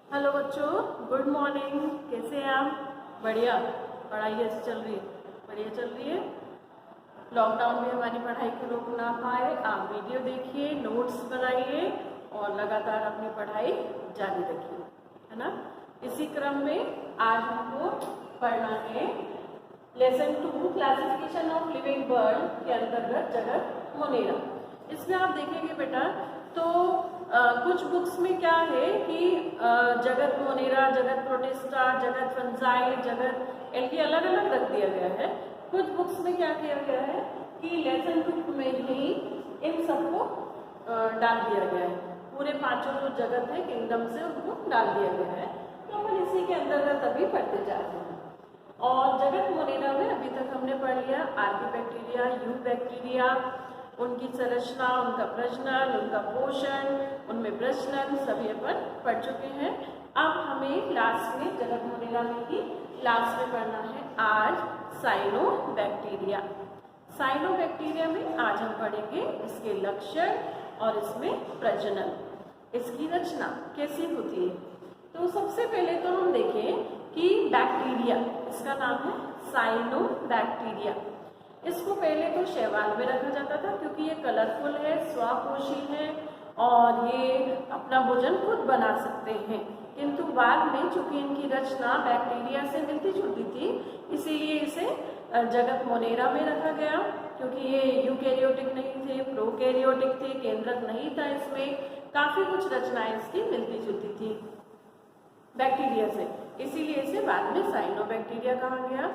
Hello बच्चों, good morning. कैसे हैं आप? बढ़िया। पढ़ाई कैसी चल रही है? बढ़िया चल रही है। लॉकडाउन में हमारी पढ़ाई को रोक ना पाए, आप वीडियो देखिए, नोट्स बनाइए और लगातार अपनी पढ़ाई जारी रखिए, है ना। इसी क्रम में आज हमको पढ़ना है lesson 2 classification of living bird के अंतर्गत जगत मोनेरा। इसमें आप देखेंगे बेटा तो कुछ बुक्स में क्या है कि जगत मोनेरा, जगत प्रोटिस्टा, जगत फंजाई, जगत एल्गी अलग अलग रख दिया गया है। कुछ बुक्स में क्या किया गया है कि लेसन 2 में ही इन सबको डाल दिया गया है। पूरे पांचों जो जगत है किंगडम से उनको डाल दिया गया है, तो अपन इसी के अंतर्गत अभी पढ़ते जा रहे हैं। और जगत मोनेरा में अभी तक हमने पढ़ लिया आर्किबैक्टीरिया, यूबैक्टीरिया, उनकी संरचना, उनका प्रजनन, उनका पोषण, उनमें प्रजनन सभी अपन पढ़ चुके हैं। अब हमें लास्ट में जगत मोनेरा में ही लास्ट में पढ़ना है आज साइनोबैक्टीरिया। साइनोबैक्टीरिया में आज हम पढ़ेंगे इसके लक्षण और इसमें प्रजनन, इसकी रचना कैसी होती है। तो सबसे पहले तो हम देखें कि बैक्टीरिया, इसका नाम है साइनोबैक्टीरिया। इसको पहले तो शैवाल में रखा जाता था क्योंकि ये कलरफुल है, स्वपोषी है और ये अपना भोजन खुद बना सकते हैं। किंतु बाद में चूंकि इनकी रचना बैक्टीरिया से मिलती जुलती थी, इसीलिए इसे जगत मोनेरा में रखा गया, क्योंकि ये यूकैरियोटिक नहीं थे, प्रोकैरियोटिक थे, केंद्रक नहीं था, इसमें काफी कुछ रचनाएं इसकी मिलती जुलती थी बैक्टीरिया से, इसीलिए इसे बाद में साइनोबैक्टीरिया कहा गया।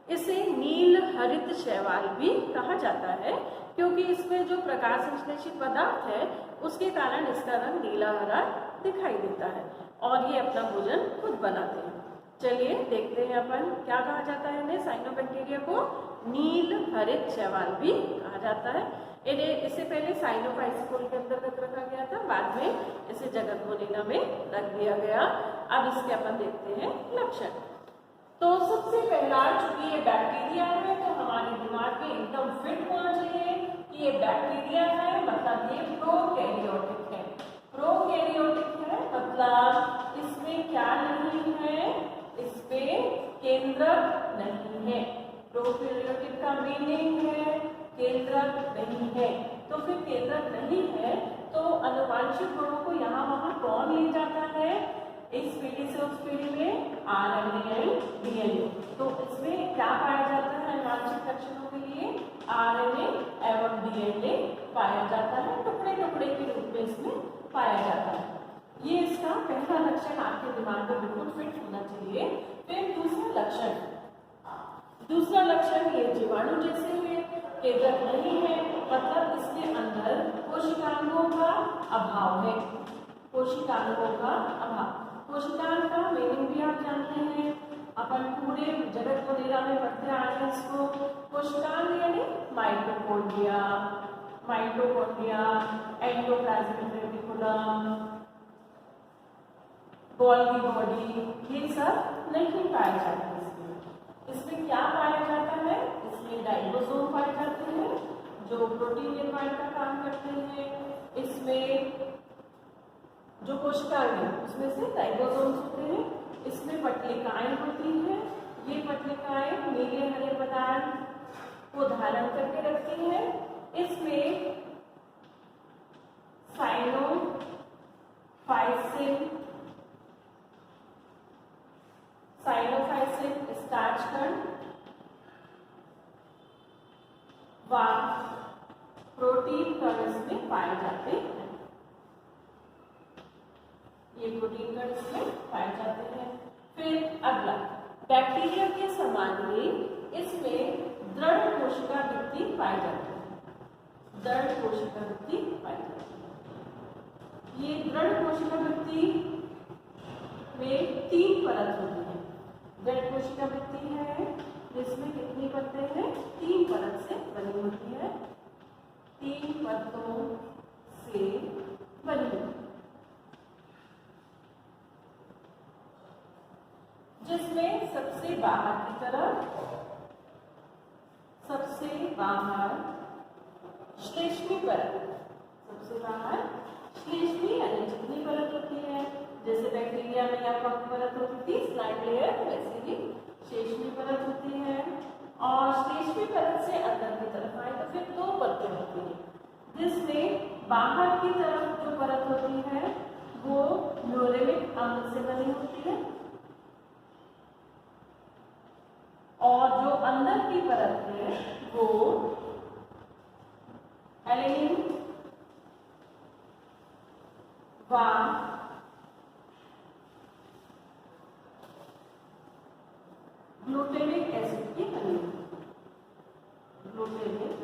इसे नील हरित शैवाल भी कहा जाता है क्योंकि इसमें जो प्रकाश संश्लेषित पदार्थ है उसके कारण इसका रंग नीला हरा दिखाई देता है और ये अपना भोजन खुद बनाते हैं। चलिए देखते हैं अपन क्या कहा जाता है इन्हें। साइनोबैक्टीरिया को नील हरित शैवाल भी कहा जाता है। इन्हें इससे पहले साइनोफाइसिकोल के अंतर्गत रखा गया था, बाद में इसे जगत मोनेरा में रख दिया गया। अब इसके अपन देखते हैं लक्षण। तो सबसे पहला, चूंकि ये बैक्टीरिया है तो हमारे दिमाग में एकदम फिट होना चाहिए कि ये बैक्टीरिया है, मतलब ये प्रोकैरियोटिक है। प्रोकैरियोटिक है मतलब इसमें क्या नहीं है, इसमें केंद्रक नहीं है। प्रोकैरियोटिक का मीनिंग है केंद्रक नहीं है। तो फिर केंद्रक नहीं है तो आनुवांशिक गुणों को यहाँ वहां कौन ले जाता है, इस पीढ़ी से उस पीढ़ी में आरएनए डीएनए। तो इसमें क्या पाया जाता है आनुवांशिक लक्षणों के लिए, आरएनए एवं डीएनए पाया जाता है, टुकड़े टुकड़े के रूप में इसमें पाया जाता है। ये इसका पहला लक्षण आपके दिमाग में बिल्कुल फिट होना चाहिए। फिर दूसरा लक्षण ये जीवाणु जैसे है, केंद्रक नहीं है, मतलब इसके अंदर कोशिकांगों का अभाव है। कोशिकांगों का अभाव, कोशिकांग का मीनिंग भी आप जानते हैं, अपन पूरे जगत मोनेरा में पढ़ते आ रहे हैं इसको। कोशिकांग यानी mitochondria, endoplasmic reticulum, Golgi body, ये सब नहीं पाए जाते। इसमें क्या पाया जाता है, इसमें राइबोसोम पाए जाते हैं जो प्रोटीन निर्माण का काम करते हैं। इसमें जो कोशिकाएं हैं उसमें से राइबोसोम्स होते हैं। इसमें पट्टिकाएं होती हैं, ये पट्टिकाएं नीले हरे पदार्थ को धारण करके रखती हैं। इसमें साइनोफाइसिन स्टार्च कण व प्रोटीन कण इसमें पाए जाते हैं। ये प्रोटीन कण इसमें पाए जाते हैं। फिर अगला, बैक्टीरिया के समान ही इसमें दृढ़ कोशिका भित्ति पाई जाती है। दृढ़ कोशिका भित्ति पाई जाती है। ये दृढ़ कोशिका भित्ति में 3 परत होती है। दृढ़ कोशिका भित्ति है जिसमें कितनी परतें हैं, 3 परत से बनी होती है, 3 परतों से बनी होती है, जिसमें सबसे बाहर की तरफ, सबसे बाहर श्लेष्मी परत, सबसे बाहर श्लेष्मी यानी जितनी परत होती है जैसे बैक्टीरिया में या कवक परत होती थी स्लाइड लेयर, वैसे ही शेषमी परत होती है। और शेषमी परत से अंदर की तरफ आए तो फिर दो परतें होती हैं, जिसमें बाहर की तरफ जो परत होती है वो म्यूरेलिक अम्ल से बनी होती है, और जो अंदर की परत है वो एलेनिन व ग्लूटेनिक एसिड की बनी होती है। ग्लूटेनिक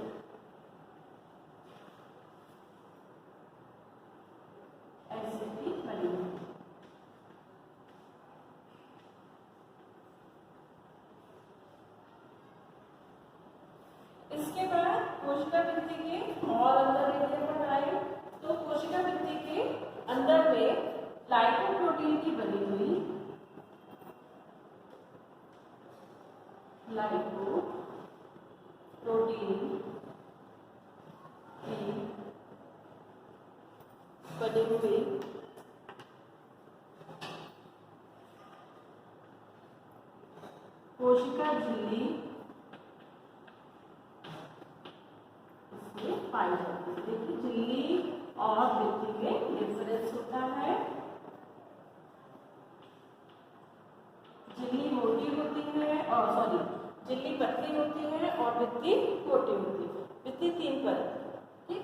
एसिड की बनी होती है। इसके बाद कोशिका भित्ति के और अंदर एरिया पर आए तो कोशिका भित्ति के अंदर में लाइकोप्रोटीन की बनी हुई लाइकोप्रोटीन की बनी हुई कोशिका झिल्ली पाई जाती है। देखिए झिल्ली और भित्ति में डिफरेंस होता है। झिल्ली मोटी होती है और झिल्ली पतली होती है और भित्ति मोटी होती है। भित्ति 3 परत। ठीक,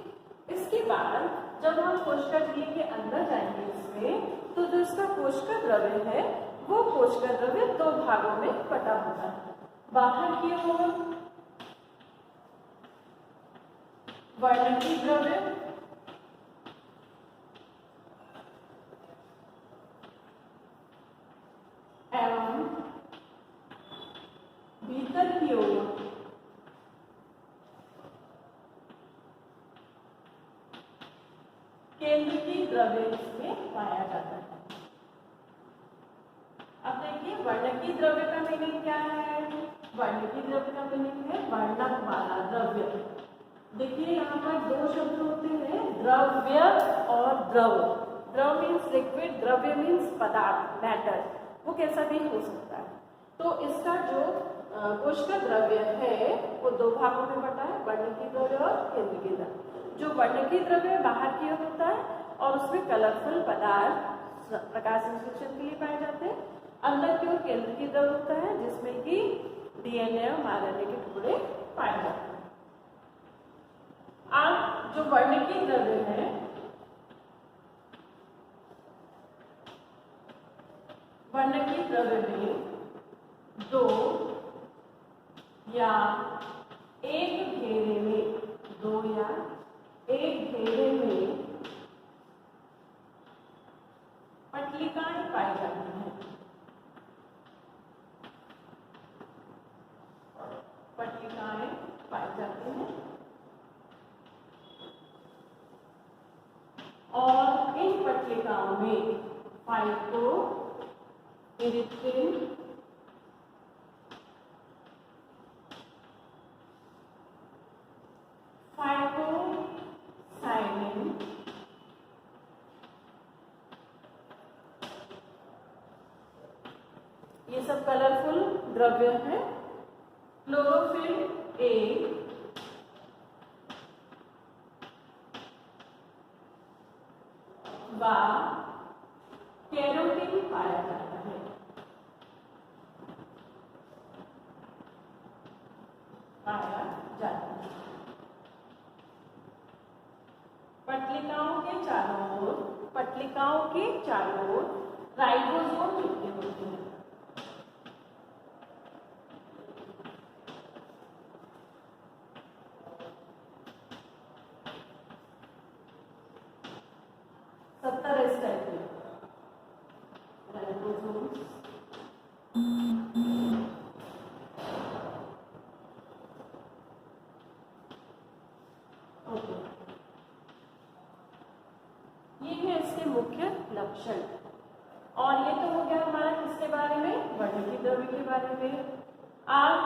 इसके बाद जब हम कोशिका झिल्ली के अंदर जाएंगे इसमें तो जो इसका कोशिका द्रव्य है वो कोशिका द्रव्य 2 भागों में बटा होता है। बाहर की ओर वर्णकी द्रव्य एवं भीतर की ओर केंद्रीय द्रव्य इसमें पाया जाता है। अब देखिए वर्णकी द्रव्य का मीनिंग क्या है। वर्णकी द्रव्य का मीनिंग है वर्णक वाला द्रव्य। देखिए यहाँ पर 2 शब्द होते हैं, द्रव्य और द्रव। द्रव मीन्स लिक्विड, द्रव्य मीन्स पदार्थ, मैटर, वो कैसा भी हो सकता है। तो इसका जो कोशिका द्रव्य है वो 2 भागों में बटा है, वर्णकी द्रव्य और केंद्रीय द्रव्य। जो वर्णकी द्रव्य बाहर की ओर होता है और उसमें कलरफुल पदार्थ प्रकाश संश्लेषण के लिए पाए जाते हैं। अंदर की ओर केंद्रीय द्रव्य होता है जिसमें कि डीएनए और आरएनए के टुकड़े पाए जाते हैं। अब जो वर्णकी द्रव्य है वर्णकी द्रव्य में 2 या एक घेरे में 2 या एक घेरे में पट्टिकाएं पाई जाती हैं। पट्टिकाएं पाई जाती हैं और इन पट्टिकाओं में फाइटो इरिथ्रिन फाइटोसाइनिन ये सब कलरफुल द्रव्य है। क्लोरोफिल ए व कैरोटीन पाया जाता है। पट्टिकाओं के चारों ओर राइबोसोम चिपके होते हैं। ये है इसके मुख्य लक्षण। और ये तो हो गया हमारा किसके बारे में, वर्णकी द्रव्य के बारे में। अब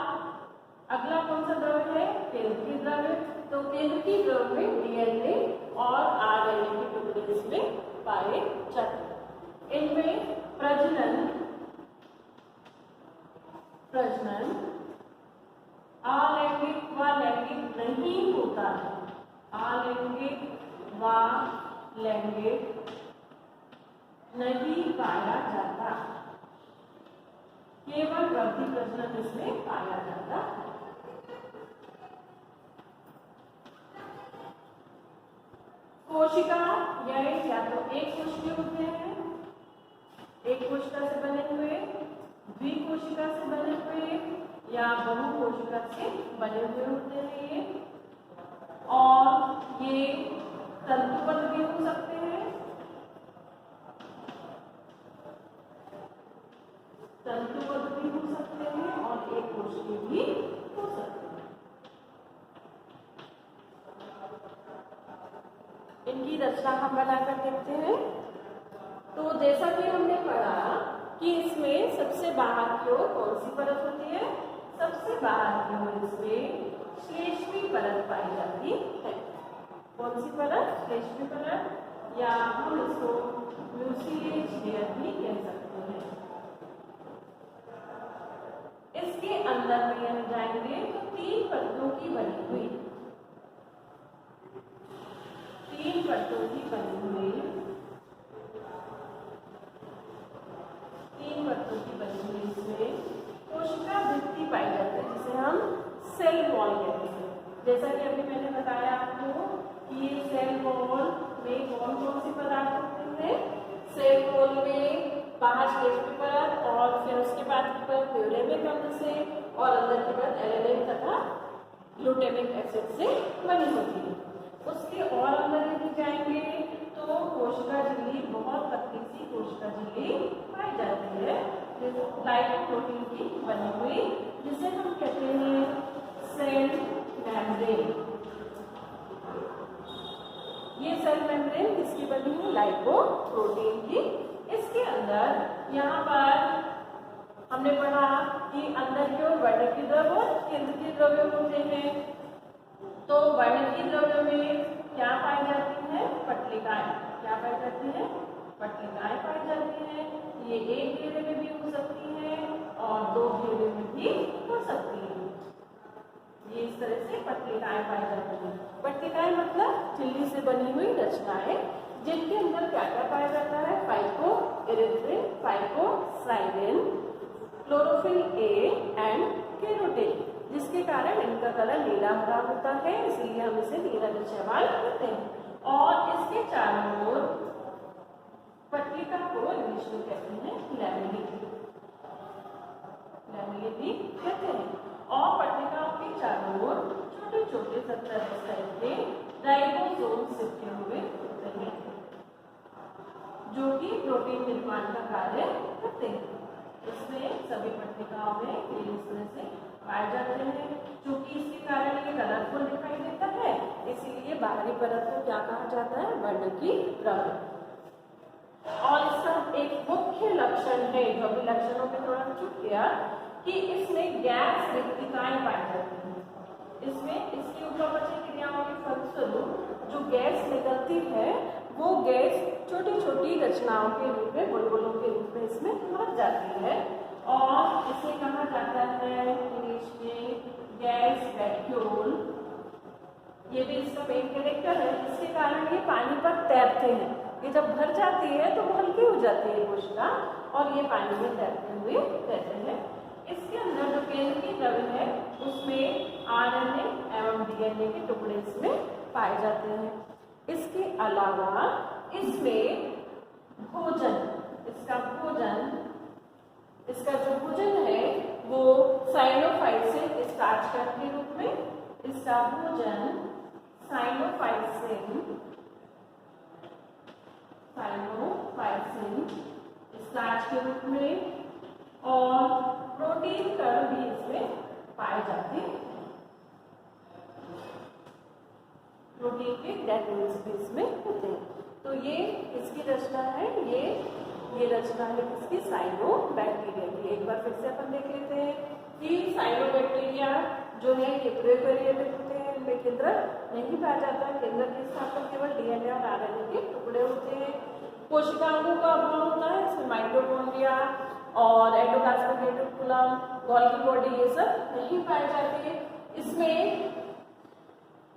अगला कौन सा द्रव्य है, केंद्रीय द्रव्य। तो केंद्रीय द्रव्य में डीएनए और आरएनए के टुकड़े इसमें पाए जाते हैं। इनमें प्रजनन प्रजनन अलैंगिक व लैंगिक नहीं होता है। अलैंगिक व लैंगिक नहीं पाया जाता, केवल वृद्धि प्रजनन इसमें पाया जाता है। कोशिका यह या तो एक कोशिकीय होते हैं, एक कोशिका से बने हुए, द्विकोशिका से बने हुए या बहुकोशिका से बने हुए होते हैं ये, और ये तंतुबद्ध भी हो सकते हैं, तंतुबद्ध भी हो सकते हैं और एक कोशिकीय भी हो सकते हैं। इनकी रचना हम बनाकर देखते हैं। तो जैसा कि हमने पढ़ा कि इसमें सबसे बाहर की ओर कौन सी परत होती है? सबसे बाहर की ओर इसमें श्लेष्मी परत पाई जाती है। कौन सी परत? श्लेष्मी परत, या हम इसको म्यूसिलेज लेयर भी कह सकते हैं। इसके अंदर में हम जाएंगे तो 3 परतों की बनी हुई, 3 परतों की बनी हुई, 3 परतों की बनी हुई इसमें कोशिका भित्ति पाई जाती है, जिसे हम सेल वॉल कहते हैं। जैसा कि अभी मैंने बताया आपको कि ये सेल वॉल में कौन कौन सी पदार्थ होते हैं? सेल वॉल में बाहर श्लेष्मी परत और फिर उसके बाद की परत न्यूरेमिक अम्ल से और अंदर की परत एलेनिन तथा ग्लूटामिक एसिड से बनी होती है। उसके और अंदर यदि जाएंगे तो कोशिका झिल्ली, बहुत पतली सी कोशिका झिल्ली पाई जाती है, लाइपोप्रोटीन की बनी हुई, जिसे हम कहते हैं सेल मेम्ब्रेन। ये सेल मेम्ब्रेन किसकी बनी है? लाइपोप्रोटीन की। इसके अंदर यहाँ पर हमने पढ़ा कि अंदर की ओर वर्णकी द्रव्य और केंद्रीय द्रव्य होते हैं। तो वर्णकी द्रव्य में क्या पाई जाती है? पट्टिकाएं। क्या पाई जाती है? पट्टिकाएं पाई जाती हैं। ये एक घेरे में भी हो सकती है और 2 घेरे में भी हो सकती है। ये इस तरह से पट्टिकाएं पाई जाती हैं। पट्टिकाएं मतलब झिल्ली से बनी हुई रचनाएं, जिनके अंदर क्या क्या पाया जाता है? फाइकोइरिथ्रिन, फाइकोसाइरिन, क्लोरोफिल ए एंड केरोटिन, जिसके कारण इनका कलर नीला हरा होता है, इसलिए हम इसे नीला इस्तेमाल करते हैं। और इसके चारों ओर पट्टिका को इंग्लिश में कहते हैं लैमेली, लैमेली भी कहते हैं। और पट्टिकाओं के चारों ओर छोटे छोटे 70 टाइप के राइबोसोम चिपके हुए होते हैं, जो कि प्रोटीन निर्माण का कार्य करते हैं। इसमें सभी पट्टिकाओं में ये इस तरह से पाए जाते हैं। क्योंकि इसके कारण ये कलरफुल दिखाई देता है, इसीलिए बाहरी परत को क्या कहा जाता है? वर्णकी द्रव्य। और इसका एक मुख्य लक्षण है, जो अभी लक्षणों पे थोड़ा चुप गया, कि इसमें गैस रिक्तिकाएं पाई जाती हैं। इसमें इसकी ऊर्ध्वापचयी क्रियाओं के फलस्वरूप जो गैस निकलती है, वो गैस छोटी छोटी रचनाओं के रूप में, बुलबुलों के रूप में इसमें भर जाती है, और इसे कहा जाता है इंग्लिश में गैस वैक्यूल। ये भी इसका मेन कैरेक्टर है, जिसके कारण ये पानी पर तैरते हैं। ये जब भर जाती है तो वो हल्की हो जाती है कोशिका, और ये पानी में तैरते हुए रहते हैं। इसके अंदर जो केंद्रीय द्रव्य है, उसमें आरएनए एवं डीएनए के टुकड़े इसमें पाए जाते हैं। इसके अलावा इसमें भोजन, इसका जो भोजन है वो साइनोफाइसिन स्टार्च के रूप में, इसका भोजन साइनोफाइसिन स्टार्च के रूप में, और प्रोटीन कण भी इसमें पाए जाते हैं। प्रोटीन के ग्रैन्यूल्स भी इसमें होते हैं। तो ये इसकी रचना है, ये रचना है इसकी साइनोबैक्टीरिया की। एक बार फिर से अपन देख लेते हैं कि साइनोबैक्टीरिया जो है ये प्रोकैरियोटिक होते हैं, इनमें केंद्रक नहीं पाया जाता। केंद्रक के स्थान पर केवल डीएनए और आरएनए के टुकड़े होते हैं। कोशिकाओं का अभाव होता है, इसमें माइटोकॉन्ड्रिया और एंडोप्लाज्मिक रेटिकुलम, गोल्गी बॉडी ये सब नहीं पाए जाते। इसमें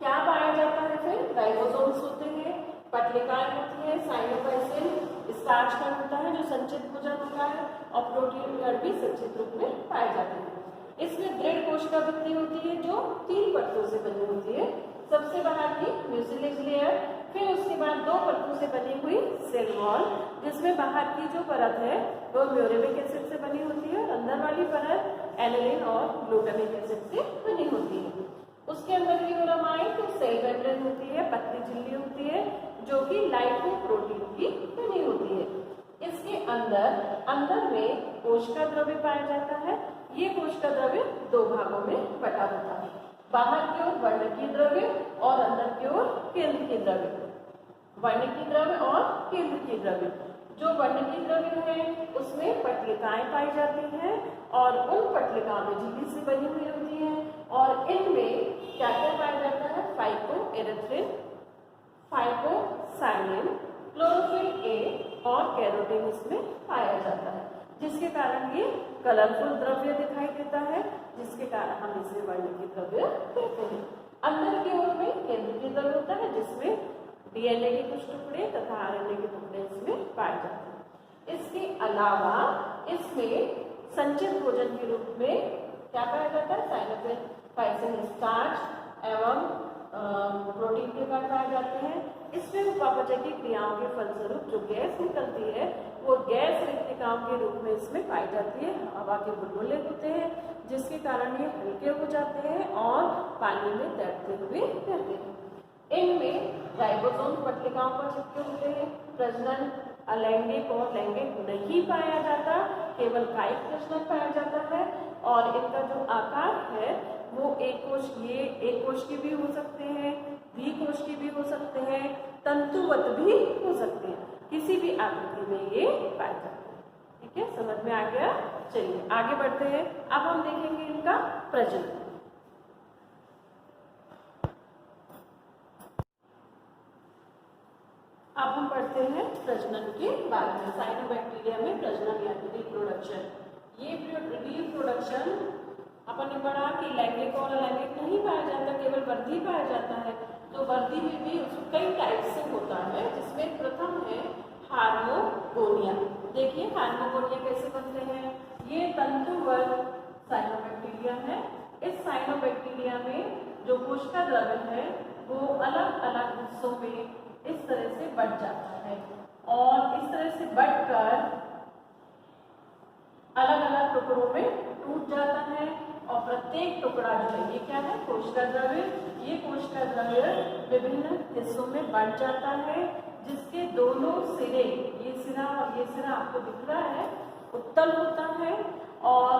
क्या पाया जाता है? फिर राइबोसोम्स होते हैं, पट्टिकाएं होती है, साइटोप्लाज्म स्टार्च का होता है जो संचित भोजन होता है, और प्रोटीन कण भी संचित रूप में पाए जाते हैं। इसमें दृढ़ कोशिका भित्ति होती है जो 3 परतों से बनी होती है। सबसे बाहर की म्यूसिलेज लेयर, फिर उसके बाद 2 परतों से बनी हुई सेल वॉल, जिसमें बाहर की जो परत है वो म्यूरेमिक एसिड से बनी होती है और अंदर वाली परत एनिलीन और ग्लूटामिक एसिड से बनी होती है। उसके अंदर की ओर हम आए तो सेल मेम्ब्रेन होती है, पतली झिल्ली होती है जो कि लाइपोप्रोटीन की बनी होती है। इसके अंदर में कोशिका द्रव्य पाया जाता है। ये कोशिका द्रव्य 2 भागों में बटा होता है, बाहर की ओर वर्णकीय द्रव्य और अंदर की ओर केंद्रकीय द्रव्य। वर्णकीय द्रव्य और केंद्रकीय द्रव्य, जो वर्णकीय द्रव्य है उसमें पट्टिकाएं पाई जाती हैं और उन पट्टिकाओं में झिल्ली से बनी हुई होती है और इनमें क्या क्या पाया जाता है? फाइटोएरिथ्रिन, फाइटोसाइनिन, क्लोरोफिल ए और कैरोटीन इसमें पाया जाता है, जिसके कारण ये कलरफुल द्रव्य दिखाई देता है, जिसके कारण हम इसे वर्णकीय द्रव्य कहते हैं। अंदर की ओर में केंद्रकीय द्रव्य होता है जिसमें डीएनए के कुछ टुकड़े तथा आरएनए के टुकड़े इसमें पाए जाते हैं। इसके अलावा इसमें संचित भोजन के रूप में क्या पाया जाता है? साइनोफिल स्टार्च एवं प्रोटीन के कण पाए जाते हैं। इसमें उपापचय की क्रियाओं के फलस्वरूप जो गैस निकलती है वो गैस रिक्तिकाओं के रूप में इसमें पाई जाती है। हवा के बुलबुले होते हैं जिसके कारण ये हल्के हो जाते हैं और पानी में तैरते हुए रहते हैं। इनमें राइबोसोम पट्टिकाओं पर चिपके होते हैं। प्रजनन अलैंगिक और लैंगिक नहीं पाया जाता, केवल कायिक प्रजनन पाया जाता है और इनका जो आकार है वो एक कोश की भी हो सकते हैं, द्विकोश की भी हो सकते हैं, तंतुवत भी हो सकते हैं, किसी भी आकृति में ये पाए जाते हैं। ठीक है, समझ में आ गया? चलिए आगे बढ़ते हैं। अब हम देखेंगे इनका प्रजनन। अब हम पढ़ते हैं प्रजनन के बारे में। साइनोबैक्टीरिया में प्रजनन यानी रिप्रोडक्शन। ये रिप्रोडक्शन अपन ने पढ़ा कि लैंगिक और अलैंगिक नहीं पाया जाता, केवल वृद्धि पाया जाता है। तो वृद्धि में भी उसको कई टाइप से होता है, जिसमें प्रथम है हार्मोगोनिया। देखिए हार्मोगोनिया कैसे बनते हैं। ये तंतुवत साइनोबैक्टीरिया है। इस साइनोबैक्टीरिया में जो कोशिका द्रव्य है वो अलग अलग हिस्सों में इस तरह से बढ़ जाता है और इस तरह से बढ़कर अलग अलग टुकड़ों में टूट जाता है और प्रत्येक टुकड़ा जो है ये क्या है? कोशिका द्रव्य। ये कोशिका द्रव्य विभिन्न हिस्सों में बढ़ जाता है, जिसके दोनों सिरे, ये सिरा और ये सिरा आपको दिख रहा है, उत्तल होता है और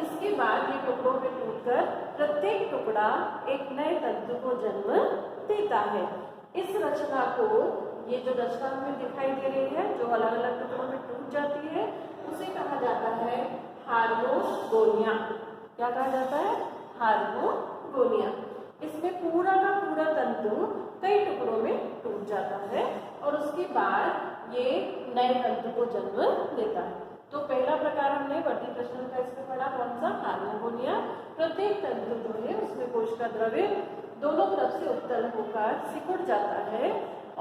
इसके बाद ये टुकड़ों में टूटकर प्रत्येक टुकड़ा एक नए तंतु को जन्म देता है। इस रचना को, ये जो रचना हमें दिखाई दे रही है जो अलग अलग टुकड़ों में टूट जाती है, उसे कहा जाता है हार्मोगोनिया। क्या कहा जाता है? हार्मोगोनिया। इसमें पूरा का पूरा तंतु कई टुकड़ों में टूट जाता है और उसके बाद ये नए तंतु को जन्म देता है। तो पहला प्रकार हमने वृद्धि प्रजनन का इसमें पढ़ा, कौन सा? हार्मोगोनिया। प्रत्येक तंतु जो है उसमें कोशिका द्रव्य दोनों तरफ से उत्तल होकर सिकुड़ जाता है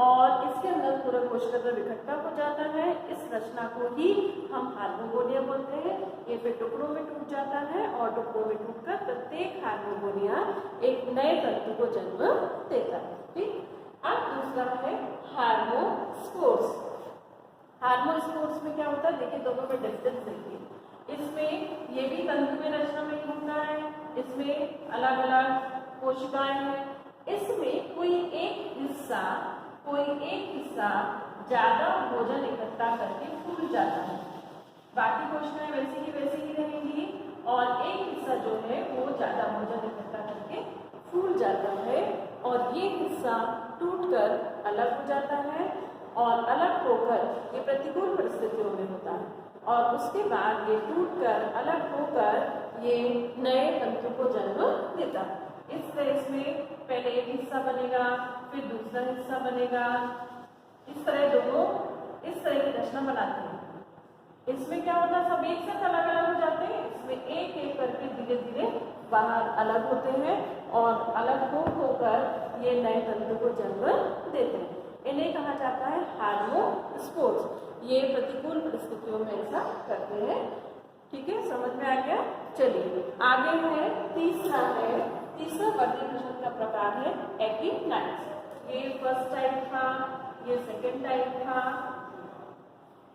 और इसके अंदर पूरा कोशिका द्रव्य इकट्ठा हो जाता है। इस रचना को ही हम हार्मोगोनिया बोलते हैं। ये फिर टुकड़ों में टूट जाता है और टुकड़ों में टूटकर प्रत्येक हार्मोगोनिया एक नए तंतु को जन्म देता है। ठीक, अब दूसरा है हार्मोस्पोर्स। हार्मोस्पोर्स में क्या होता है? देखिए दोनों में डिफरेंस देखिए। इसमें ये भी तंतु में रचना में होता है, इसमें अलग अलग कोशिकाएं हैं। इसमें कोई एक हिस्सा ज्यादा भोजन इकट्ठा करके फूल जाता है, बाकी कोशिकाएं वैसी ही रहेंगी और एक हिस्सा जो है वो ज्यादा भोजन इकट्ठा करके फूल जाता है और ये हिस्सा टूटकर अलग हो जाता है और अलग होकर ये प्रतिकूल परिस्थितियों में होता है और उसके बाद ये टूटकर अलग होकर ये नए तंतु को जन्म देता है। इस तरह इसमें पहले एक हिस्सा बनेगा, फिर दूसरा हिस्सा बनेगा, इस तरह दोनों इस तरह की रचना बनाते हैं। इसमें क्या होता है, सब एक साथ अलग अलग हो जाते हैं, इसमें एक एक करके धीरे धीरे बाहर अलग होते हैं और अलग होकर ये नए तंतु को जन्म देते हैं। इन्हें कहा जाता है हार्मोस्पोर्स। ये प्रतिकूल परिस्थितियों में ऐसा करते हैं। ठीक है, समझ में आ गया। चलिए आगे है तीसरा वर्गीकरण का प्रकार है एकिनाइट्स। ये फर्स्ट टाइप था, ये सेकेंड टाइप था।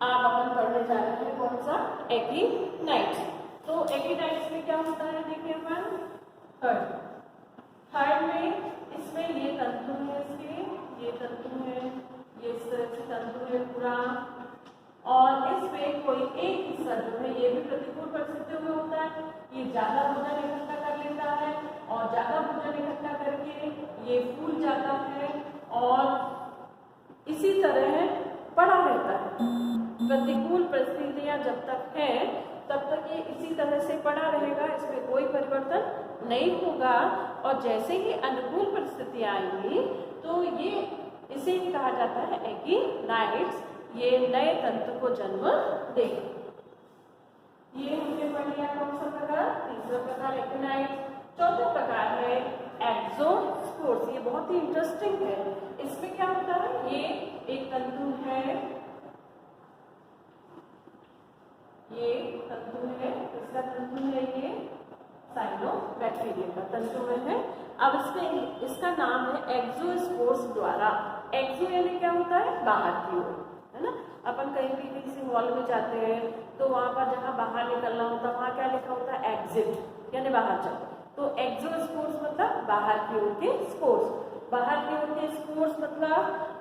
आप अपन पढ़ने जा रहे हैं कौन सा, एकिनाइट्स। तो एकिनाइट्स में क्या होता है, देखिए अपन थर्ड में इसमें ये तंतु है, इसके ये तंतु है, ये इस तरह से तंतु है पूरा, और इसमें कोई एक हिस्सा जो है ये भी प्रतिकूल परिस्थितियों में होता है। ये ज्यादा भोजन इकट्ठा कर लेता है और ज्यादा भोजन इकट्ठा करके ये फूल जाता है और इसी तरह पड़ा रहता है। प्रतिकूल परिस्थितियां जब तक है तब तक ये इसी तरह से पड़ा रहेगा, इसमें कोई परिवर्तन नहीं होगा। और जैसे ही अनुकूल परिस्थितियां आएंगी तो ये इसे ही कहा जाता है एकिनाइट्स। ये नए तंतु को जन्म देगा। ये हमने पढ़ लिया कौन सा प्रकार, तीसरा प्रकार एकिनाइट्स। चौथा प्रकार है एक्सोस्पोर्स। ये बहुत ही इंटरेस्टिंग है। इसमें क्या होता है, ये एक तंतु है, ये तंतु है, इसका तंतु है ये साइनोबैक्टीरिया का तंतु में है। अब इसमें इसका नाम है एक्सोस्पोर्स द्वारा। एक्सो यानी क्या होता है, बाहर की ओर, है ना। अपन कहीं भी किसी मॉल में जाते हैं तो वहां पर जहां बाहर निकलना होता है वहां क्या लिखा होता है, एग्जिट यानी बाहर जाओ। तो एक्सोस्पोर्स मतलब बाहर की ओर के स्पोर्स। बाहर की ओर के स्पोर्स मतलब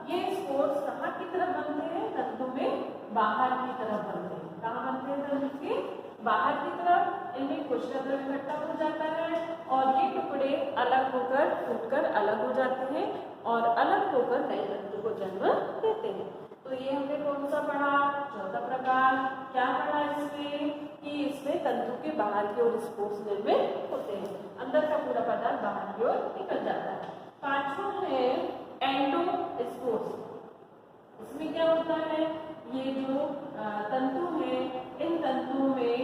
ये स्पोर्स कहाँ की तरफ बनते हैं, तंतु में बाहर की तरफ बनते हैं। कहाँ बनते हैं, तंतु के बाहर की तरफ। इनमें कोशिका द्रव्य इकट्ठा हो जाता है और ये टुकड़े अलग होकर टूटकर अलग हो जाते हैं और अलग होकर नए तंतु को जन्म देते हैं। तो ये हमने कौन सा पढ़ा, चौथा प्रकार। क्या पढ़ा इसमें कि इसमें तंतु के बाहर की ओर स्पोर्स निर्मित होते हैं, अंदर का पूरा पदार्थ बाहर की ओर निकल जाता है। पांचवा है एंडोस्पोर्स। इसमें क्या होता है, ये जो तंतु है इन तंतुओं में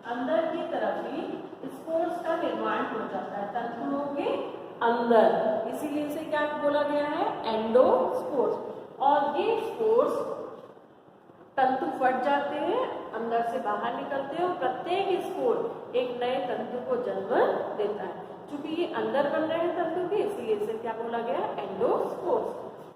अंदर की तरफ ही स्पोर्स का निर्माण हो जाता है, तंतुओं के अंदर। इसीलिए इसे क्या बोला गया है, एंडोस्पोर्स। और ये स्पोर्स तंतु फट जाते हैं, अंदर से बाहर निकलते हैं और प्रत्येक स्पोर एक नए तंतु को जन्म देता है। क्योंकि ये अंदर बन रहे हैं तंतु के, इसलिए इसे क्या बोला गया, एंडोस्पोर्स।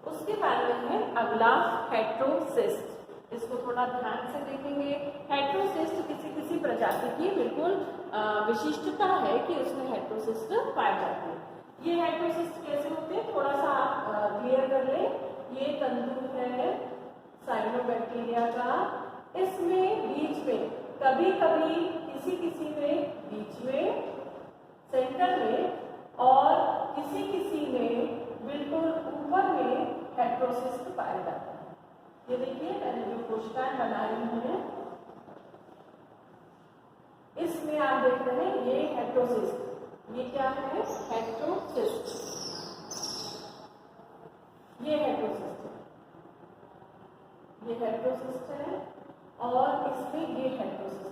उसके बाद में है अगला हेटेरोसिस्ट। इसको थोड़ा ध्यान से देखेंगे। हेटेरोसिस्ट किसी प्रजाति की बिल्कुल विशिष्टता है कि उसमें हेटेरोसिस्ट पाए जाते हैं। ये हेटेरोसिस्ट कैसे होते हैं, थोड़ा सा आप क्लियर कर लें। ये तंतु है साइनोबैक्टीरिया का, इसमें बीच में कभी कभी किसी में बीच में, सेंटर में और किसी में बिल्कुल ऊपर में हेटेरोसिस्ट पाया जाता है। ये देखिए मैंने जो कोशिकाएं बना रही हैं इसमें आप देख रहे हैं ये हेटेरोसिस्ट। ये क्या है, हेटेरोसिस्ट। ये हेटेरोसिस्ट है और इसमें ये हेटेरोसिस्ट है।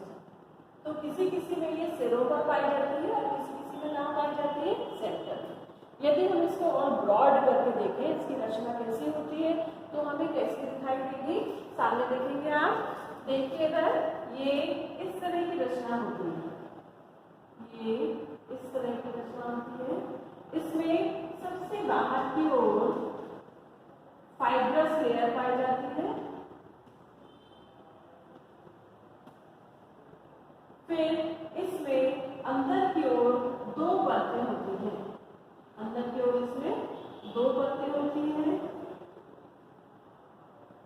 तो किसी में ये सिरों पर पाई जाती है और किसी में कहाँ पाई जाती है, सेंटर में। यदि हम इसको और ब्रॉड करके देखें, इसकी रचना कैसी होती है, तो हमें कैसी दिखाई देगी, सामने देखेंगे आप। देखिए इधर ये इस तरह की रचना होती है, ये इस तरह की रचना होती है। इसमें सबसे बाहर की ओर फाइब्रस लेयर पाई जाती है, फिर इसमें अंदर की ओर दो परतें होती हैं। अंदर की ओर इसमें दो परतें होती हैं,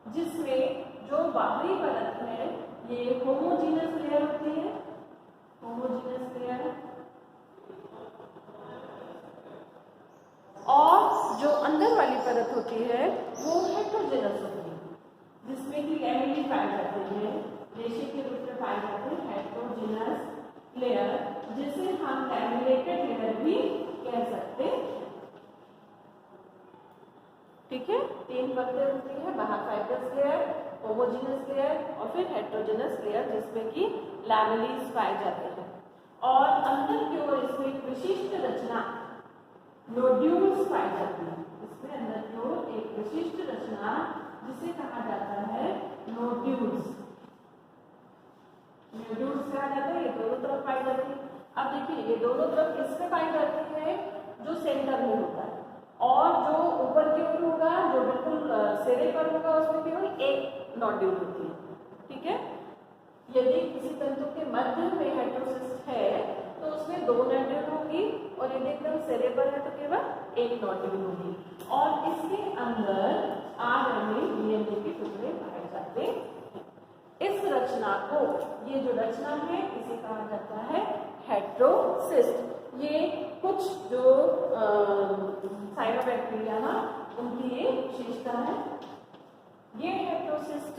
जिसमें जो बाहरी परत है ये होमोजीनस लेयर होती है, होमोजीनस लेयर। और जो अंदर वाली परत होती है वो हेटेरोजेनस होती है, जिसमें कि लैमेली पाए जाते हैं, रेशे के रूप में पाए जाते हैं हेटेरोजेनस लेयर, जिसे हम लैमिनेटेड लेयर भी कह सकते हैं। ठीक है, तीन परतें होती हैं, बाहर फाइब्रस लेयर, होमोजेनस लेयर और फिर हेट्रोजेनस लेयर जिसमें कि लैमेलिस पाए जाते हैं। और अंदर की ओर इसमें एक विशिष्ट रचना नोड्यूल्स पाई जाती है। इसमें अंदर की ओर एक विशिष्ट रचना जिसे कहा जाता है नोड्यूल्स। नोड्यूल्स कहा जाता है, ये दोनों तरफ पाई जाती है। अब देखिए ये दोनों तरफ किसमें पाई जाती है, जो सेंटर में होता है, और जो ऊपर की ओर होगा, जो बिल्कुल सिरे पर होगा, उसमें केवल एक नोड्यूल होती है। ठीक है, यदि किसी तंतु के मध्य में हेट्रोसिस्ट है तो उसमें दो नोड्यूल होगी, और यदि एकदम सिरे पर है तो केवल एक नोड्यूल होगी। और इसके अंदर आरएनए डीएनए के टुकड़े पाए जाते हैं। इस रचना को, ये जो रचना है इसे कहा जाता है हेट्रोसिस्ट। ये कुछ जो साइनोबैक्टीरिया ना, उनकी ये विशेषता है। ये हेट्रोसिस्ट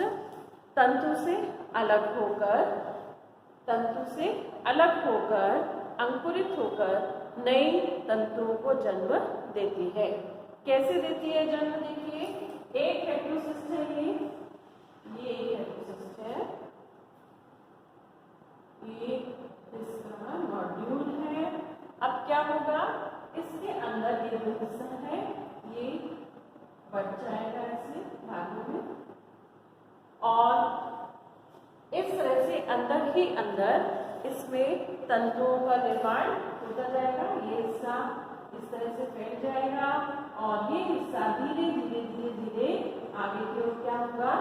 तंतु से अलग होकर अंकुरित होकर नई तंतुओं को जन्म देती है। कैसे देती है जन्म? देखिए, एक हेट्रोसिस्ट है, ये एक हेट्रोसिस्ट है, ये इसका नोड्यूल है। अब क्या होगा, इसके अंदर ये जो हिस्सा है ये बढ़ जाएगा ऐसे भागों में, और इस तरह से अंदर ही अंदर इसमें तंतुओं का निर्माण होता जाएगा। ये हिस्सा इस तरह से फैल जाएगा और ये हिस्सा धीरे धीरे धीरे धीरे आगे की ओर क्या होगा,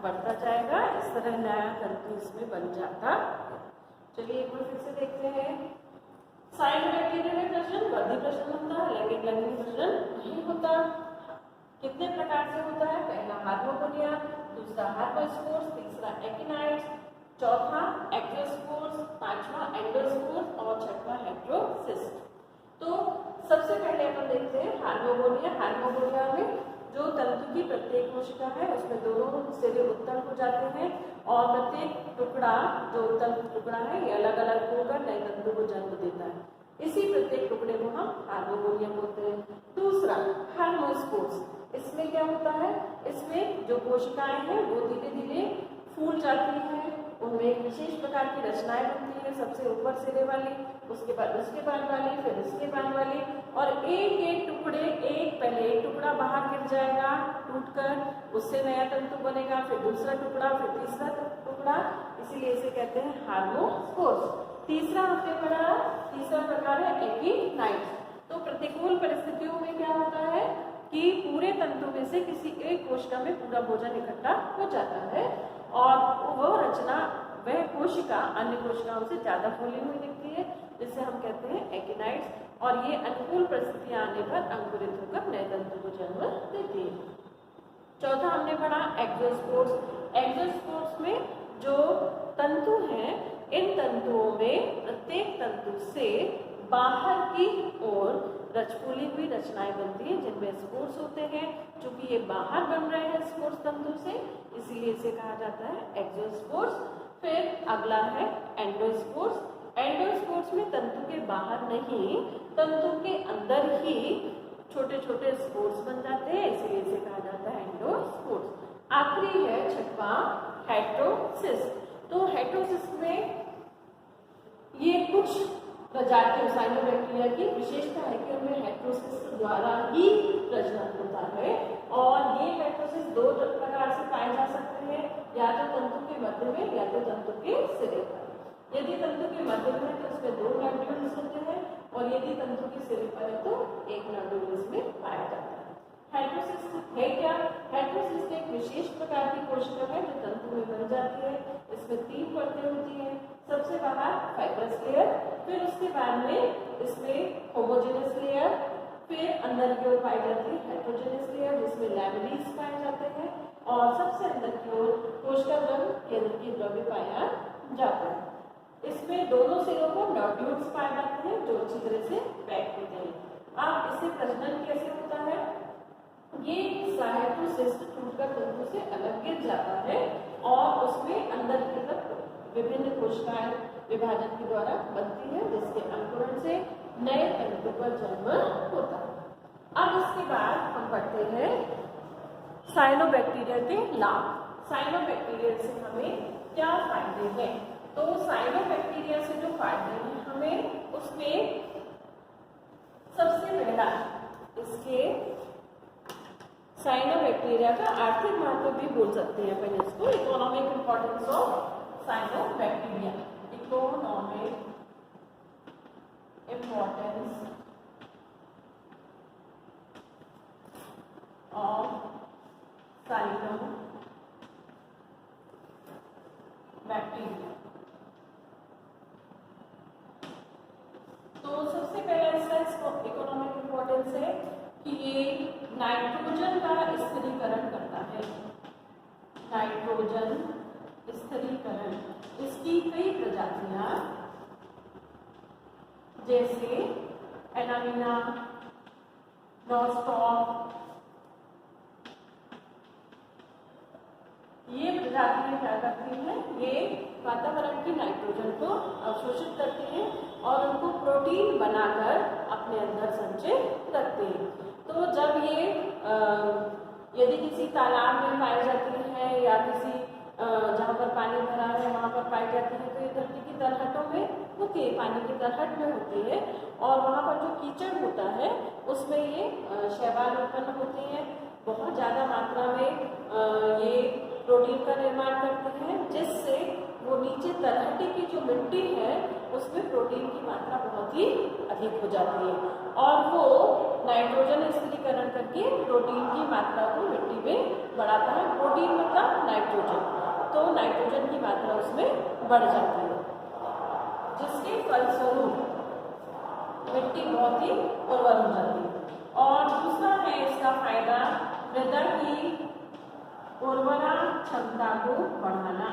बढ़ता जाएगा। इस तरह नया तंतु इसमें बन जाता है। चलिए एक बार फिर से देखते हैं। साइनोबैक्टीरिया में प्रजनन वर्धी प्रजनन होता है, लेकिन लैंगिक प्रजनन नहीं होता। कितने प्रकार से होता है? पहला हार्मोगोनिया, दूसरा हार्मोस्पोर्स, तीसरा एकिनाइड्स, चौथा एक्टियोस्पोर्स, पांचवा एंडोस्पोर्स और छठवां हेट्रोसिस्ट। तो सबसे पहले अपन देखते हैं हार्मोगोनिया। हार्मोगोनिया में जो तंतु की प्रत्येक कोशिका है उसमें दोनों सिरे उत्तल हो जाते हैं, और प्रत्येक टुकड़ा जो उत्तल टुकड़ा है ये अलग अलग होकर नए तंतु को जन्म देता है। इसी प्रत्येक टुकड़े को हम हार्मोगोनिया बोलते हैं। दूसरा हार्मोस्पोर्स, इसमें क्या होता है, इसमें जो कोशिकाएं हैं वो धीरे धीरे फूल जाती हैं, उनमें एक विशेष प्रकार की रचनाएं बनती है। सबसे ऊपर सिरे वाली, उसके बाद उसके बाद वाली, फिर उसके बाद वाली, और एक एक टुकड़े, पहले एक टुकड़ा बाहर गिर जाएगा टूटकर, उससे नया तंतु बनेगा, फिर दूसरा टुकड़ा, फिर तीसरा टुकड़ा, इसीलिए इसे कहते हैं हार्मोस्पोर्स। तीसरा हमने पढ़ा, तीसरा प्रकार है एकिनाइड्स। तो प्रतिकूल परिस्थितियों में क्या होता है कि पूरे तंतु में से किसी एक कोशिका में पूरा भोजन इकट्ठा हो जाता है, और वो रचना, वह कोशिका अन्य कोशिकाओं से ज्यादा फूली हुई दिखती है, जिसे हम कहते हैं एकिनाइड्स। और ये अनुकूल परिस्थितियां आने पर अंकुरित होकर नए तंतु को जन्म देती है। चौथा हमने पढ़ा एक्सोस्पोर्स। एक्सोस्पोर्स में जो तंतु हैं, इन तंतुओं में प्रत्येक तंतु से बाहर की ओर फूली हुई रचनाएं बनती हैं जिनमें स्पोर्स होते हैं। चूंकि ये बाहर बन रहे हैं स्पोर्स तंतु से, इसीलिए इसे कहा जाता है एक्सोस्पोर्स। फिर अगला है एंडोस्पोर्स। एंडोस्पोर्स में तंतु के बाहर नहीं, तंतु के अंदर ही छोटे छोटे स्पोर्स बन जाते हैं, इसीलिए इसे कहा जाता है एंडोस्पोर्स। आखिरी है छठवा हेट्रोसिस्ट। तो हेट्रोसिस्ट में ये कुछ प्रजातियों साइनोबैक्टीरिया की विशेषता है कि उनमें हेट्रोसिस्ट द्वारा ही प्रजनन होता है, और ये हेट्रोसिस्ट दो प्रकार से पाए जा सकते हैं, या तो तंतु के मध्य में या तो तंतु के सिरे पर। यदि तंतु के मध्य में है तो उसमें दो नोड्यूल्स होते हैं, और यदि तंतु के सिरे पर है तो एक नोड्यूल इसमें पाया जाता है। हेट्रोसिस्ट है क्या? हेट्रोसिस्ट एक विशेष प्रकार की कोशिका है जो तंतु में बन जाती है। इसमें तीन परतें होती हैं, सबसे बाहर फाइब्रस लेयर, फिर उसके बाद में इसमें होमोजेनस लेयर, फिर अंदर की ओर पाई जाती है हेट्रोजेनस लेयर जिसमें लैमेलिस पाए जाते हैं, और सबसे अंदर की ओर कोशिका द्रव्य, केंद्रीय द्रव्य पाया जाता है। इसमें दोनों सिरों पर नोड्यूल्स पाए जाते हैं जो अच्छी तरह से पैक होते हैं। अब इससे प्रजनन कैसे होता है? ये हेट्रोसिस्ट टूटकर तंतु से अलग गिर जाता है, और उसमें अंदर की तरफ विभिन्न कोशिकाएं विभाजन के द्वारा बनती है, जिसके अंकुरण से नए तंतु का जन्म होता है। अब इसके बाद हम पढ़ते हैं साइनोबैक्टीरिया के लाभ। साइनोबैक्टीरिया से हमें क्या फायदे हैं? तो साइनोबैक्टीरिया से जो फायदे हैं हमें, उसमें सबसे पहला इसके साइनोबैक्टीरिया का आर्थिक महत्व भी बोल सकते हैं अपन इसको। Economic importance of cyanobacteria, economic importance of cyanobacteria. तो सबसे पहला इसका इकोनॉमिक इंपॉर्टेंस है कि ये नाइट्रोजन का स्थिरीकरण करता है। नाइट्रोजन स्थिरीकरण, इसकी कई प्रजातियां जैसे एनामिना, नॉस्टॉक, ये प्रजातियां क्या करती हैं? ये वातावरण की नाइट्रोजन को अवशोषित करती हैं और उनको प्रोटीन बनाकर अपने अंदर संचित रखते हैं। तो जब ये यदि किसी तालाब में पाई जाती है या किसी जहाँ पर पानी भरा है वहाँ पर पाई जाती है, तो ये धरती की तलहटों में होती है, पानी की तलहट में होती है और वहाँ पर जो कीचड़ होता है उसमें ये शैवाल उत्पन्न होती हैं। बहुत ज़्यादा मात्रा में ये प्रोटीन का निर्माण करते हैं, जिससे वो नीचे तलहटी की जो मिट्टी है उसमें प्रोटीन की मात्रा बहुत ही अधिक हो जाती है और वो नाइट्रोजन स्थिरीकरण करके प्रोटीन की मात्रा को मिट्टी में बढ़ाता है। प्रोटीन मतलब नाइट्रोजन, तो नाइट्रोजन की मात्रा उसमें बढ़ जाती है, जिसके फलस्वरूप मिट्टी बहुत ही उर्वर हो जाती है। और दूसरा है इसका फायदा, मृदा की उर्वरा क्षमता को बढ़ाना।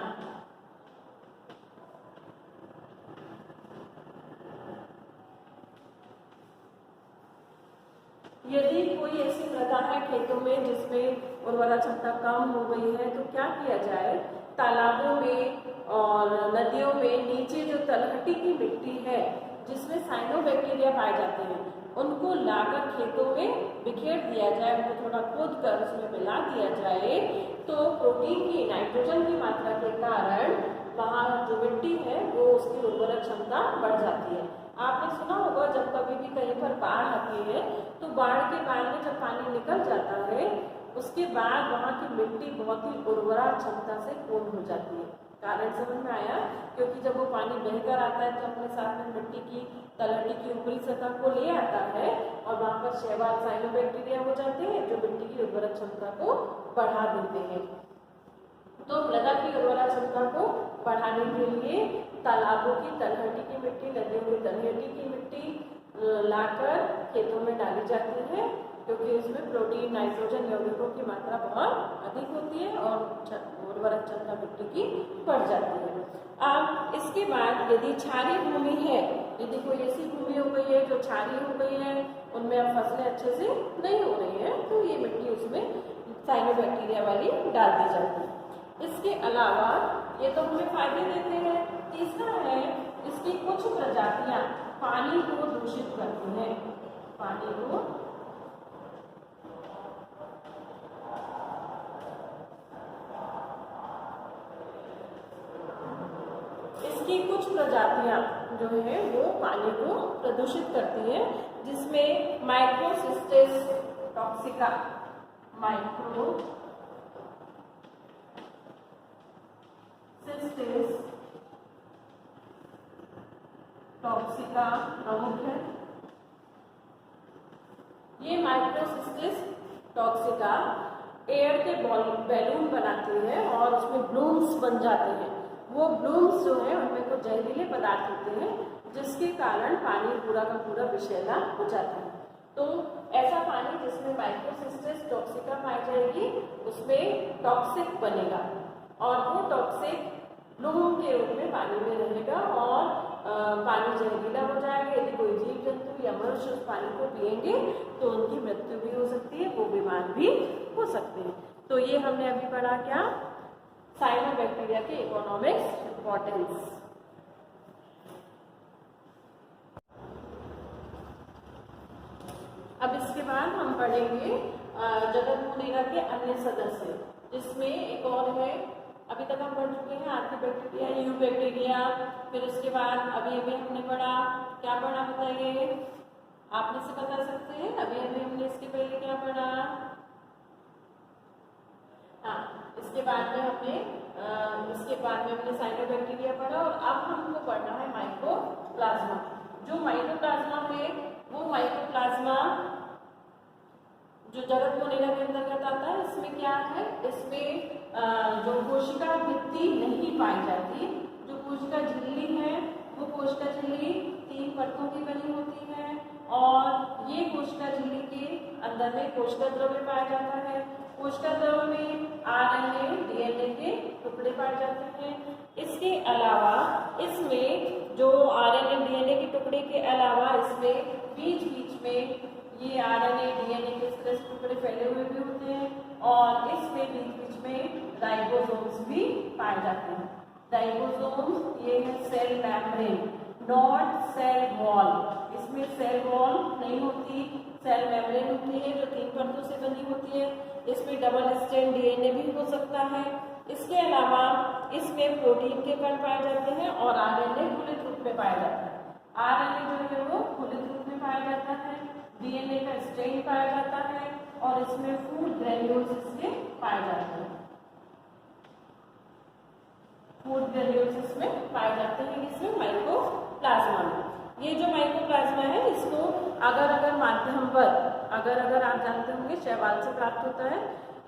यदि कोई ऐसी मृदा है खेतों में जिसमें उर्वरा क्षमता कम हो गई है, तो क्या किया जाए? तालाबों में और नदियों में नीचे जो तलहटी की मिट्टी है जिसमें साइनोबैक्टीरिया पाए जाते हैं, उनको लाकर खेतों में बिखेर दिया जाए, उनको थोड़ा खोद कर उसमें मिला दिया जाए, तो प्रोटीन की, नाइट्रोजन की मात्रा के कारण वहाँ जो मिट्टी है वो उसकी उर्वरक क्षमता बढ़ जाती है। आपने सुना होगा जब कभी भी कहीं पर बाढ़ आती है तो बाढ़ के बाद में जब पानी निकल जाता है उसके बाद वहाँ की मिट्टी बहुत ही उर्वरा क्षमता से पूर्ण हो जाती है। कारण समझ में आया? क्योंकि जब वो पानी बहकर आता है तो अपने साथ में मिट्टी की तलहटी की ऊपरी सतह को ले आता है और वहाँ पर शैवाल, साइनोबैक्टीरिया हो जाते हैं जो मिट्टी की उर्वरक क्षमता को बढ़ा देते हैं। तो मृदा की उर्वरा क्षमता को बढ़ाने के लिए तालाबों की तलहटी की मिट्टी, नदियों की तलहटी की मिट्टी लाकर खेतों में डाली जाती है, क्योंकि उसमें प्रोटीन, नाइट्रोजन, यौगिकों की मात्रा बहुत अधिक होती है और उर्वरक क्षमता मिट्टी की बढ़ जाती है। अब इसके बाद यदि क्षारीय भूमि है, यदि कोई ऐसी भूमि हो गई है जो क्षारीय हो गई है, उनमें अब फसलें अच्छे से नहीं हो रही हैं, तो ये मिट्टी उसमें साइनोबैक्टीरिया वाली डाल दी जाती है। इसके अलावा ये तो हमें फायदे देते हैं। तीसरा है, इसकी कुछ प्रजातियां पानी को दूषित करती हैं। पानी को इसकी कुछ प्रजातियां जो है वो पानी को प्रदूषित करती हैं, जिसमें माइक्रोसिस्टिस टॉक्सिका, टॉक्सिका प्रमुख है। ये माइक्रोसिस्टिस टॉक्सिका एयर के बैलून बनाती है और उसमें ब्लूम्स बन जाते हैं। वो ब्लूम्स जो है उनमें कुछ जहरीले पदार्थ होते हैं, जिसके कारण पानी पूरा का पूरा विषैला हो जाता है। तो ऐसा पानी जिसमें माइक्रोसिस्टिस टॉक्सिका पाई जाएगी उसमें टॉक्सिक बनेगा और वो टॉक्सिक ब्लूम के रूप में पानी में रहेगा और पानी जहरीला हो जाएगा। यदि कोई जीव जंतु या मनुष्य उस पानी को पिएंगे तो उनकी मृत्यु भी हो सकती है, वो बीमार भी हो सकते हैं। तो ये हमने अभी पढ़ा क्या? साइनोबैक्टीरिया के इकोनॉमिक्स इंपॉर्टेंस। अब इसके बाद हम पढ़ेंगे जगत मोनेरा के अन्य सदस्य, जिसमें एक और है, अभी तक हम पढ़ चुके हैं आर्किबैक्टीरिया, यूबैक्टीरिया, फिर उसके बाद अभी अभी हमने पढ़ा, क्या पढ़ा बताइए, आप में से बता सकते हैं, अभी अभी हमने इसके पहले क्या पढ़ा, हाँ इसके बाद में हमने साइनोबैक्टीरिया पढ़ा, और अब हमको पढ़ना है माइकोप्लाज्मा। जो माइकोप्लाज्मा है वो माइकोप्लाज्मा जो जगत मोनेरा के अंतर्गत आता है, इसमें क्या है, इसमें जो कोशिका भित्ति नहीं पाई जाती, जो कोशिका झिल्ली है वो कोशिका झिल्ली 3 परतों की बनी होती है, और ये कोशिका झिल्ली के अंदर में कोशिका द्रव्य पाया जाता है। कोशिका द्रव्य में आरएनए, डीएनए के टुकड़े पाए जाते हैं। इसके अलावा इसमें जो आरएनए, डीएनए के टुकड़े के अलावा इसमें बीच बीच में ये आरएनए, डीएनए के इस तरह से टुकड़े फैले हुए भी होते हैं, और इसमें बीच बीच में राइबोसोम्स भी पाए जाते हैं। राइबोसोम्स ये है cell membrane, not cell wall, इसमें सेल वॉल नहीं होती, सेल मेम्ब्रेन होती है जो 3 परतों से बनी होती है। इसमें डबल स्ट्रैंड डीएनए भी हो सकता है। इसके अलावा इसमें प्रोटीन के कण पाए जाते हैं, और आरएनए खुलित रूप में पाया जाता है। आरएनए जो है वो खुलित रूप में पाया जाता है, डीएनए का स्ट्रैंड पाया जाता है, और इसमें फूड ग्रेन्यूल्स इसके पाए जाते हैं। फूड ग्रेन्यूल्स इसमें पाए जाते हैं, इसमें माइकोप्लाज्मा में। ये जो माइकोप्लाज्मा है इसको अगर माध्यम पर अगर आप जानते होंगे शैवाल से प्राप्त होता है,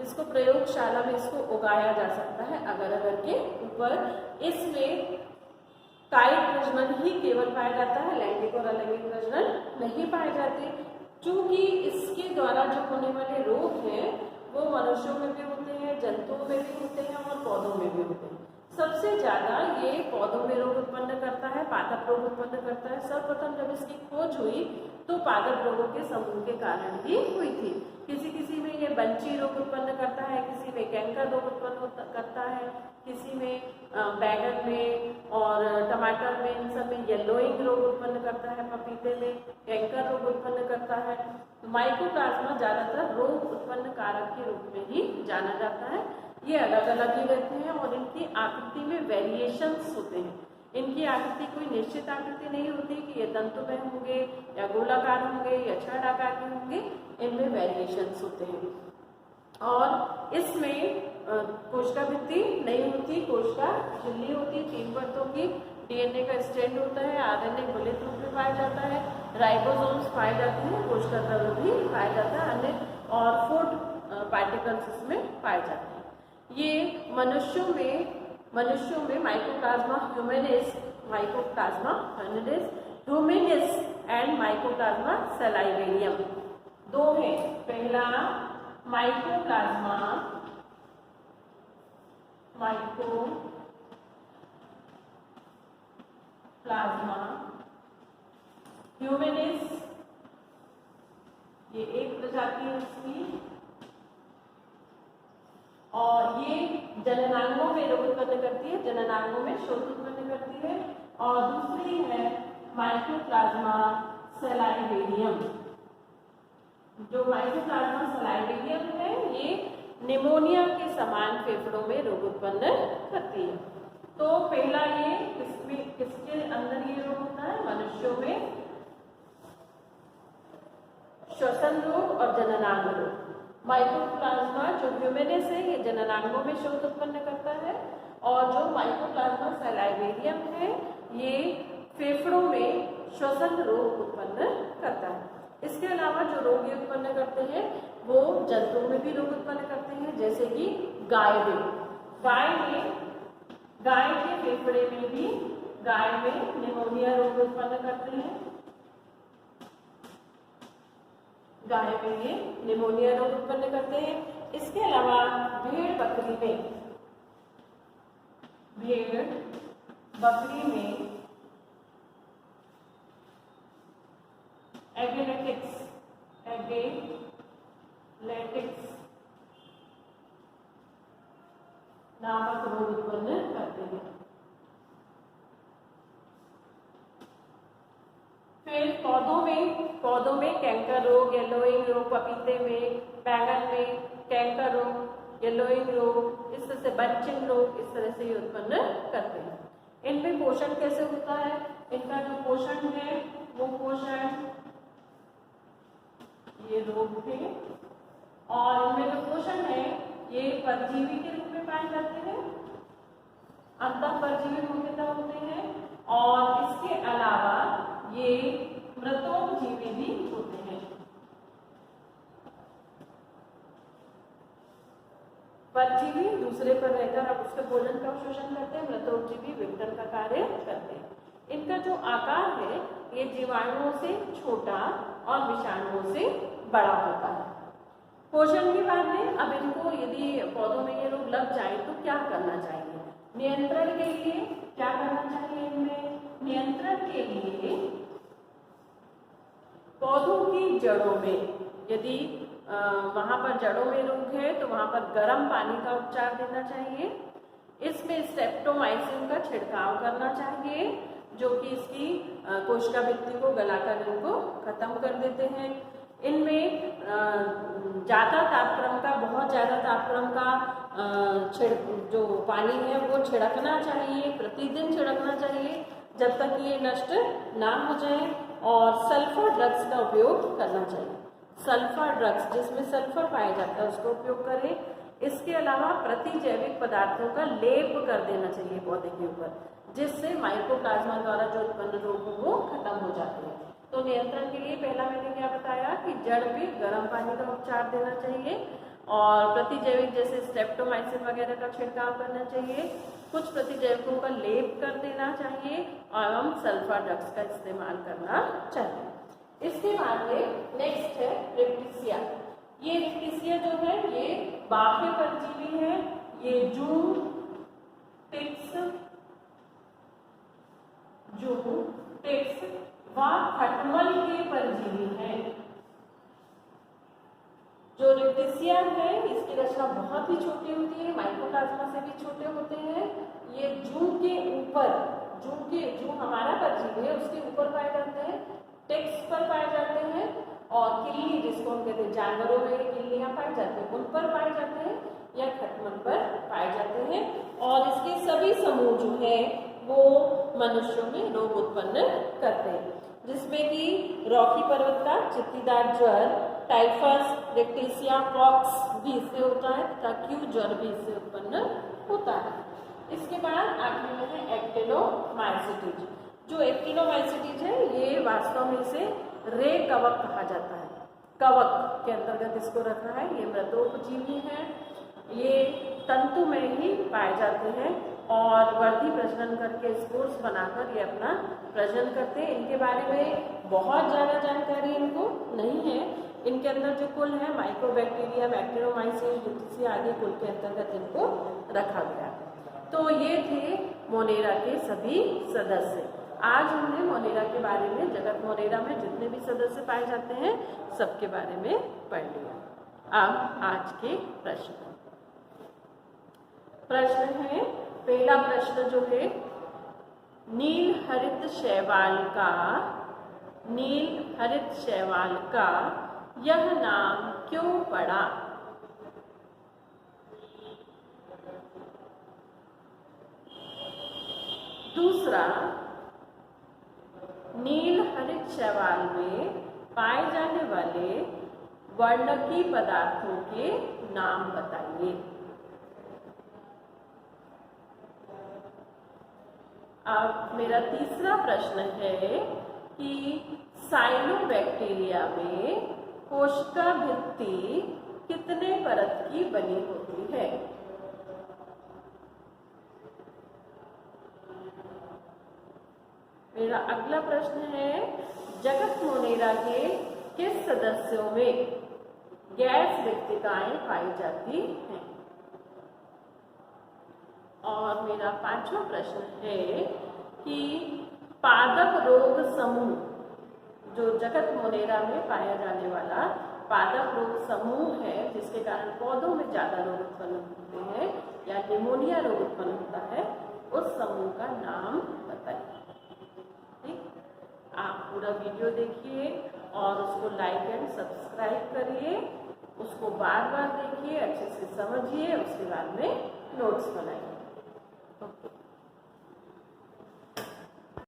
इसको प्रयोगशाला में इसको उगाया जा सकता है अगर के ऊपर। इसमें कायिक प्रजनन ही केवल पाया जाता है, लैंगिक और अलैंगिक प्रजनन नहीं पाए जाते, क्योंकि इसके द्वारा जो होने वाले रोग हैं वो मनुष्यों में भी होते हैं, जंतुओं में भी होते हैं, और पौधों में भी होते हैं। सबसे ज्यादा ये पौधों में रोग उत्पन्न करता है, पादप रोग उत्पन्न करता है। सर्वप्रथम जब इसकी खोज हुई तो पादप रोगों के समूह के कारण ही हुई थी। किसी में ये बंची रोग उत्पन्न करता है, किसी में कैंकर रोग उत्पन्न करता है, किसी में बैगन में और टमाटर में, इन सब में येलोइंग रोग उत्पन्न करता है, पपीते में कैंकर रोग उत्पन्न करता है। माइकोप्लाज्मा ज्यादातर रोग उत्पन्न कारक के रूप में ही जाना जाता है। ये अलग अलग ही रहते हैं, और इनकी आकृति में वेरिएशंस होते हैं। इनकी आकृति कोई निश्चित आकृति नहीं होती कि ये दंतुमय होंगे या गोलाकार होंगे या छड़ आकार के होंगे, इनमें वेरिएशंस होते हैं। और इसमें कोशिका भित्ति नहीं होती, कोशिका झिल्ली होती, 3 परतों की, डीएनए का स्ट्रैंड होता है, आरएनए खुलित रूप में पाया जाता है, राइबोसोम्स पाए जाते हैं, कोशिका द्रव्य भी पाया जाता है, अन्य और फूड पार्टिकल्स इसमें पाए जाते हैं। ये मनुष्यों में माइकोप्लाज्मा ह्यूमैनिस एंड माइकोप्लाज्मा सलाइवेरियम 2 है। पहला माइकोप्लाज्मा ह्यूमैनिस, ये एक प्रजाति है इसकी, और ये जननांगों में रोग उत्पन्न करती है, जननांगों में शोथ उत्पन्न करती है। और दूसरी है माइकोप्लाज्मा सलाइवेरियम। जो माइकोप्लाज्मा सलाइवेरियम है ये निमोनिया के समान फेफड़ों में रोग उत्पन्न करती है। तो पहला ये किसके अंदर ये रोग होता है, मनुष्यों में श्वसन रोग और जननांग रोग। माइकोप्लाज्मा जो ह्यूमैनिस है ये जननांगों में शोथ उत्पन्न करता है, और जो माइकोप्लाज्मा सलाइवेरियम है ये फेफड़ों में श्वसन रोग उत्पन्न करता है। इसके अलावा जो रोग ये उत्पन्न करते हैं वो जंतुओं में भी रोग उत्पन्न करते हैं, जैसे कि गाय के फेफड़े में भी गाय में निमोनिया रोग उत्पन्न करते हैं, गाय में ये निमोनिया रोग उत्पन्न करते हैं। इसके अलावा भेड़ बकरी में एगेलेटिक्स नामक रोग उत्पन्न करते हैं। फिर पौधों में कैंकर रोग, येलोइंग रोग, पपीते में, बैंगन में कैंकर रोग, येलोइंग रोग, इस तरह से बंचिंग रोग, इस तरह से ये उत्पन्न करते हैं। इनमें पोषण कैसे होता है? इनका जो पोषण है वो पोषण ये रोग थे, और इनमें जो पोषण है ये परजीवी के रूप में पाए जाते हैं, अंतः परजीवी मुख्यतः होते हैं, और इसके अलावा ये मृतोपजीवी भी होते हैं। परजीवी दूसरे पर रहकर अब उसके भोजन का अवशोषण करते हैं, मृतोपजीवी विघटन का कार्य करते हैं। इनका जो आकार है ये जीवाणुओं से छोटा और विषाणुओं से बड़ा होता है। पोषण की बात में, अब इनको यदि पौधों में ये रोग लग जाए तो क्या करना चाहिए? नियंत्रण के लिए क्या करना चाहिए? इनमें नियंत्रण के लिए पौधों की जड़ों में, यदि वहां पर जड़ों में रोग है तो वहां पर गर्म पानी का उपचार देना चाहिए। इसमें स्ट्रेप्टोमाइसिन का छिड़काव करना चाहिए, जो कि इसकी कोशिका भित्ति को गलाकर इनको खत्म कर देते हैं। इनमें ज़्यादा तापक्रम का, बहुत ज़्यादा तापक्रम का जो पानी है वो छिड़कना चाहिए, प्रतिदिन छिड़कना चाहिए जब तक ये नष्ट ना हो जाए, और सल्फर ड्रग्स का उपयोग करना चाहिए। सल्फर ड्रग्स जिसमें सल्फर पाया जाता है उसका उपयोग करें। इसके अलावा प्रतिजैविक पदार्थों का लेप कर देना चाहिए पौधे के ऊपर, जिससे माइकोप्लाज्मा द्वारा जो उत्पन्न रोग वो खत्म हो जाते हैं। तो नियंत्रण के लिए पहला मैंने क्या बताया कि जड़ पे गर्म पानी का उपचार देना चाहिए, और प्रतिजैविक जैसे स्ट्रेप्टोमाइसिन वगैरह का छिड़काव करना चाहिए, कुछ प्रतिजैविकों का लेप कर देना चाहिए, एवं सल्फर ड्रग्स का इस्तेमाल करना चाहिए। इसके बाद में नेक्स्ट है रिक्टिसिया। ये रिक्टिसिया जो है ये बाह्य परजीवी है। ये जूं, टिक्स व खटमल के परजीवी हैं। जो रिक्टिसिया है इसकी रचना बहुत ही छोटी होती है, माइकोप्लाज्मा से भी छोटे होते हैं। ये जूं के ऊपर, जूं हमारा परजीवी है उसके ऊपर पाए जाते हैं, टेक्स पर पाए जाते हैं, और किल्ली जिसको हम कहते हैं, जानवरों में किल्लियां पाई जाती हैं उन पर पाए जाते हैं, या खटमल पर पाए जाते हैं। और इसके सभी समूह जो है वो मनुष्यों में रोग उत्पन्न करते हैं, जिसमें कि रॉकी पर्वत का चित्तीदार ज्वर, टाइफस, रिक्टिसिया, पॉक्स भी इससे होता है तथा क्यू ज्वर भी इससे उत्पन्न होता है। इसके बाद आखिर में है एक्टिनोमाइसीटीज। जो एक्टिनोमाइसीटीज है ये वास्तव में इसे रे कवक कहा जाता है, कवक के अंतर्गत इसको रखा है। ये मृतोपजीवी है, ये तंतु में ही पाए जाते हैं और वर्धी प्रजनन करके स्पोर्स बनाकर ये अपना प्रजनन करते हैं। इनके बारे में बहुत ज़्यादा जानकारी इनको नहीं है। इनके अंदर जो कुल है माइक्रोबैक्टीरिया, बैक्टीरियोमाइसिस, रिक्टिसिया आदि कुल के अंतर्गत इनको रखा गया। तो ये थे मोनेरा के सभी सदस्य। आज हमने मोनेरा के बारे में, जगत मोनेरा में जितने भी सदस्य पाए जाते हैं सबके बारे में पढ़ लिया। अब आज के प्रश्न है, पहला प्रश्न जो है, नील हरित शैवाल का यह नाम क्यों पड़ा? दूसरा, नील हरित शैवाल में पाए जाने वाले वर्णकी पदार्थों के नाम बताइए। अब मेरा तीसरा प्रश्न है कि साइनोबैक्टीरिया में कोशिका भित्ति कितने परत की बनी होती है? मेरा अगला प्रश्न है, जगत मोनेरा के किस सदस्यों में गैस रिक्तिकाएं पाई जाती हैं? और मेरा पांचवा प्रश्न है कि पादप रोग समूह, जो जगत मोनेरा में पाया जाने वाला पादप रोग समूह है जिसके कारण पौधों में ज्यादा रोग उत्पन्न होते हैं या निमोनिया रोग उत्पन्न होता है, उस समूह का नाम बताइए। ठीक, आप पूरा वीडियो देखिए और उसको लाइक एंड सब्सक्राइब करिए, उसको बार बार देखिए, अच्छे से समझिए, उसके बाद में नोट्स बनाइए। ओके।